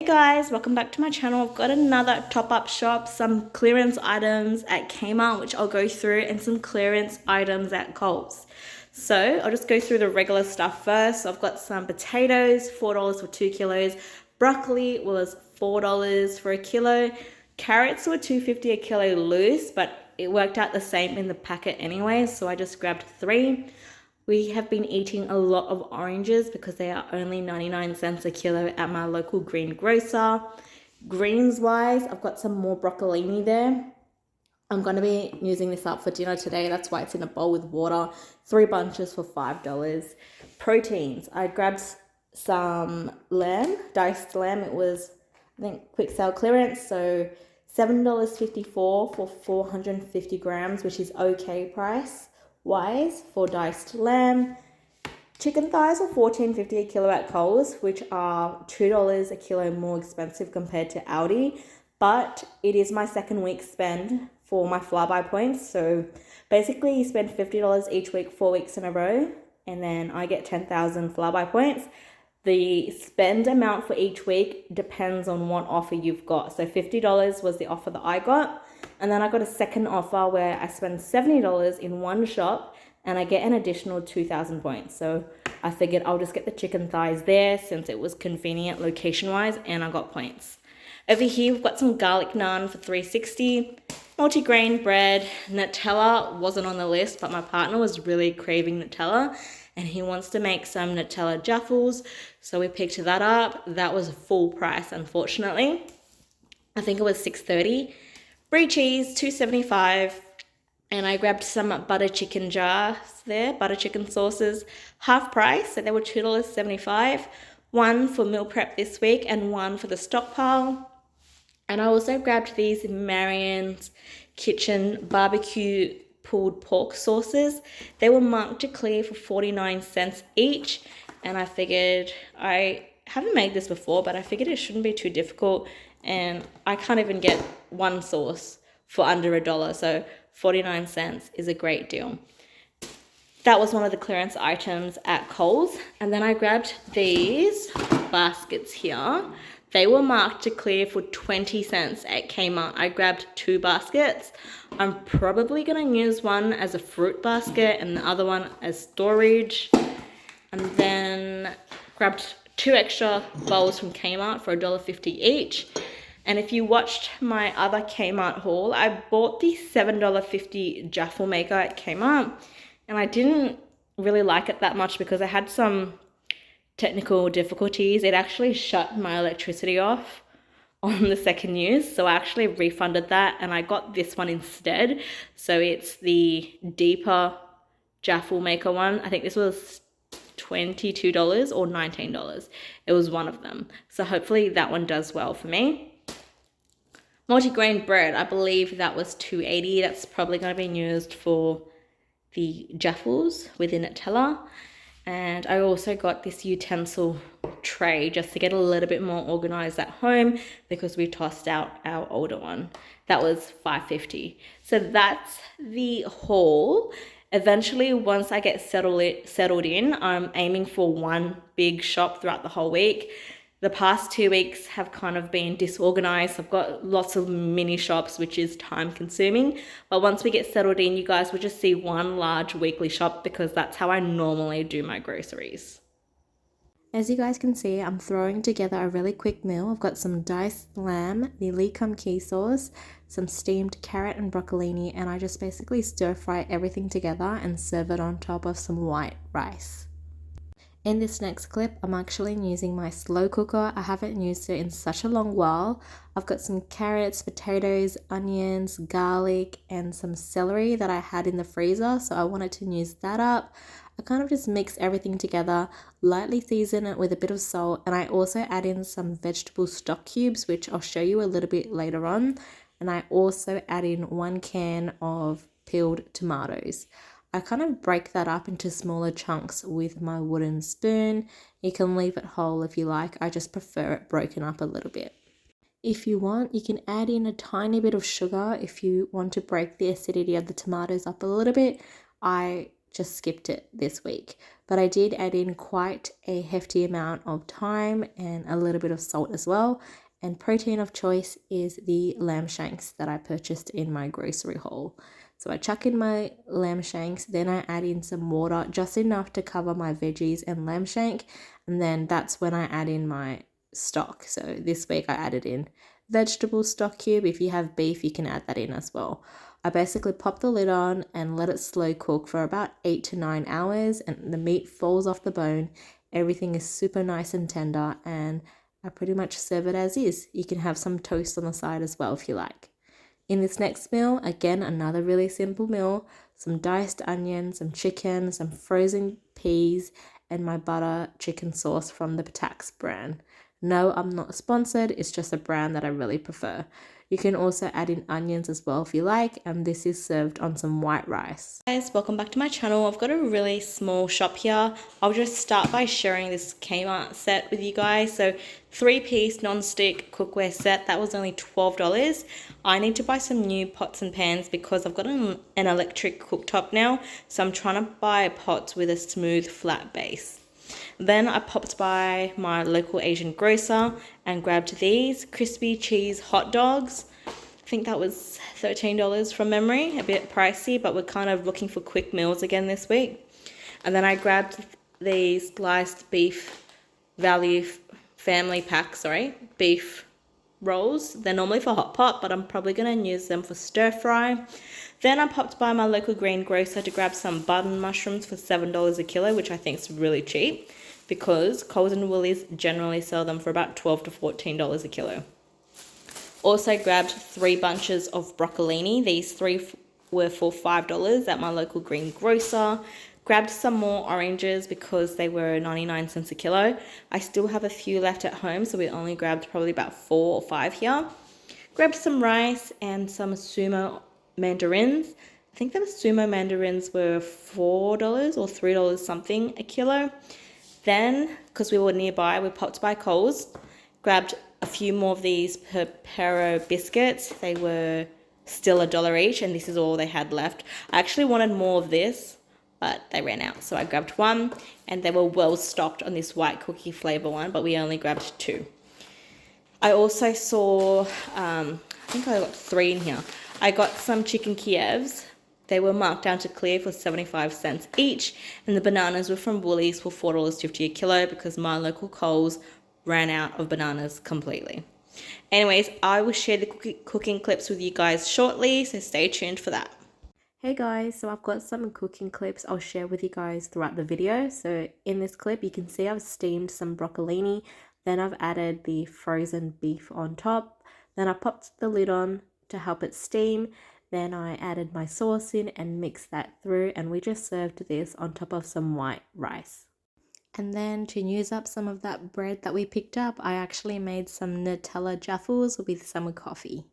Hey guys, welcome back to my channel. I've got another top-up shop, some clearance items at Kmart, which I'll go through, and some clearance items at Coles. So I'll just go through the regular stuff first. So I've got some potatoes, $4 for 2 kilos. Broccoli was $4 for a kilo. Carrots were $2.50 a kilo loose, but it worked out the same in the packet anyway, so I just grabbed 3. We have been eating a lot of oranges because they are only 99 cents a kilo at my local green grocer. Greens wise, I've got some more broccolini there. I'm going to be using this up for dinner today. That's why it's in a bowl with water. 3 bunches for $5. Proteins. I grabbed some lamb, diced lamb. It was, I think, quick sale clearance. So $7.54 for 450 grams, which is okay price wise for diced lamb. Chicken thighs are $14.50 a kilo at Coles, which are $2 a kilo more expensive compared to Aldi. But it is my second week spend for my flyby points. So basically you spend $50 each week, 4 weeks in a row, and then I get 10,000 flyby points. The spend amount for each week depends on what offer you've got. So $50 was the offer that I got. And then I got a second offer where I spend $70 in one shop and I get an additional 2,000 points. So I figured I'll just get the chicken thighs there since it was convenient location-wise and I got points. Over here, we've got some garlic naan for $3.60. Multigrain bread. Nutella wasn't on the list, but my partner was really craving Nutella and he wants to make some Nutella jaffles. So we picked that up. That was full price, unfortunately. I think it was $6.30. Brie cheese, $2.75. And I grabbed some butter chicken jars there, butter chicken sauces, half price. So they were $2.75. One for meal prep this week and one for the stockpile. And I also grabbed these Marion's Kitchen barbecue pulled pork sauces. They were marked to clear for 49 cents each. And I figured, I haven't made this before, but I figured it shouldn't be too difficult. And I can't even get one sauce for under $1. So 49 cents is a great deal. That was one of the clearance items at Coles. And then I grabbed these baskets here. They were marked to clear for 20 cents at Kmart. I grabbed 2 baskets. I'm probably going to use one as a fruit basket and the other one as storage. And then grabbed 2 extra bowls from Kmart for $1.50 each. And if you watched my other Kmart haul, I bought the $7.50 jaffle maker at Kmart. And I didn't really like it that much because I had some technical difficulties. It actually shut my electricity off on the second use. So I actually refunded that and I got this one instead. So it's the deeper jaffle maker one. I think this was $22 or $19. It was one of them. So hopefully that one does well for me. Multigrain bread, I believe that was $2.80. That's probably going to be used for the jaffles with the Nutella. And I also got this utensil tray just to get a little bit more organized at home because we tossed out our older one. That was $5.50. So that's the haul. Eventually, once I get settled in, I'm aiming for one big shop throughout the whole week. The past 2 weeks have kind of been disorganized. I've got lots of mini shops, which is time consuming. But once we get settled in, you guys will just see one large weekly shop because that's how I normally do my groceries. As you guys can see, I'm throwing together a really quick meal. I've got some diced lamb, the Lee-Kum key sauce, some steamed carrot and broccolini, and I just basically stir fry everything together and serve it on top of some white rice. In this next clip, I'm actually using my slow cooker. I haven't used it in such a long while. I've got some carrots, potatoes, onions, garlic, and some celery that I had in the freezer, so I wanted to use that up. I kind of just mix everything together, lightly season it with a bit of salt, and I also add in some vegetable stock cubes, which I'll show you a little bit later on. And I also add in 1 can of peeled tomatoes. I kind of break that up into smaller chunks with my wooden spoon. You can leave it whole if you like. I just prefer it broken up a little bit. If you want, you can add in a tiny bit of sugar if you want to break the acidity of the tomatoes up a little bit. I just skipped it this week. But I did add in quite a hefty amount of thyme and a little bit of salt as well. And protein of choice is the lamb shanks that I purchased in my grocery haul. So I chuck in my lamb shanks, then I add in some water, just enough to cover my veggies and lamb shank. And then that's when I add in my stock. So this week I added in vegetable stock cube. If you have beef, you can add that in as well. I basically pop the lid on and let it slow cook for about 8 to 9 hours, and the meat falls off the bone. Everything is super nice and tender, and I pretty much serve it as is. You can have some toast on the side as well if you like. In this next meal, again, another really simple meal, some diced onions, some chicken, some frozen peas, and my butter chicken sauce from the Patax brand. No, I'm not sponsored, it's just a brand that I really prefer. You can also add in onions as well if you like, and this is served on some white rice. Guys, welcome back to my channel. I've got a really small shop here. I'll just start by sharing this Kmart set with you guys. So 3-piece non-stick cookware set, that was only $12. I need to buy some new pots and pans because I've got an electric cooktop now, so I'm trying to buy pots with a smooth flat base. Then I popped by my local Asian grocer and grabbed these crispy cheese hot dogs. I think that was $13 from memory, a bit pricey, but we're kind of looking for quick meals again this week. And then I grabbed these sliced beef value family pack, beef rolls. They're normally for hot pot, but I'm probably going to use them for stir fry. Then I popped by my local greengrocer to grab some button mushrooms for $7 a kilo, which I think is really cheap because Coles and Woolies generally sell them for about $12 to $14 a kilo. Also grabbed 3 bunches of broccolini. These 3 were for $5 at my local greengrocer. Grabbed some more oranges because they were 99 cents a kilo. I still have a few left at home, so we only grabbed probably about 4 or 5 here. Grabbed some rice and some sumo mandarins. I think the sumo mandarins were $4 or $3 something a kilo. Then, because we were nearby, we popped by Coles, grabbed a few more of these Perpero biscuits. They were still $1 each, and this is all they had left. I actually wanted more of this, but they ran out, so I grabbed one, and they were well stocked on this white cookie flavor one, but we only grabbed 2. I also saw, I think I got 3 in here. I got some chicken Kievs. They were marked down to clear for 75 cents each, and the bananas were from Woolies for $4.50 a kilo because my local Coles ran out of bananas completely. Anyways, I will share the cooking clips with you guys shortly, so stay tuned for that. Hey guys, so I've got some cooking clips I'll share with you guys throughout the video. So in this clip, you can see I've steamed some broccolini, then I've added the frozen beef on top, then I popped the lid on to help it steam. Then I added my sauce in and mixed that through, and we just served this on top of some white rice. And then to use up some of that bread that we picked up, I actually made some Nutella jaffles with some coffee.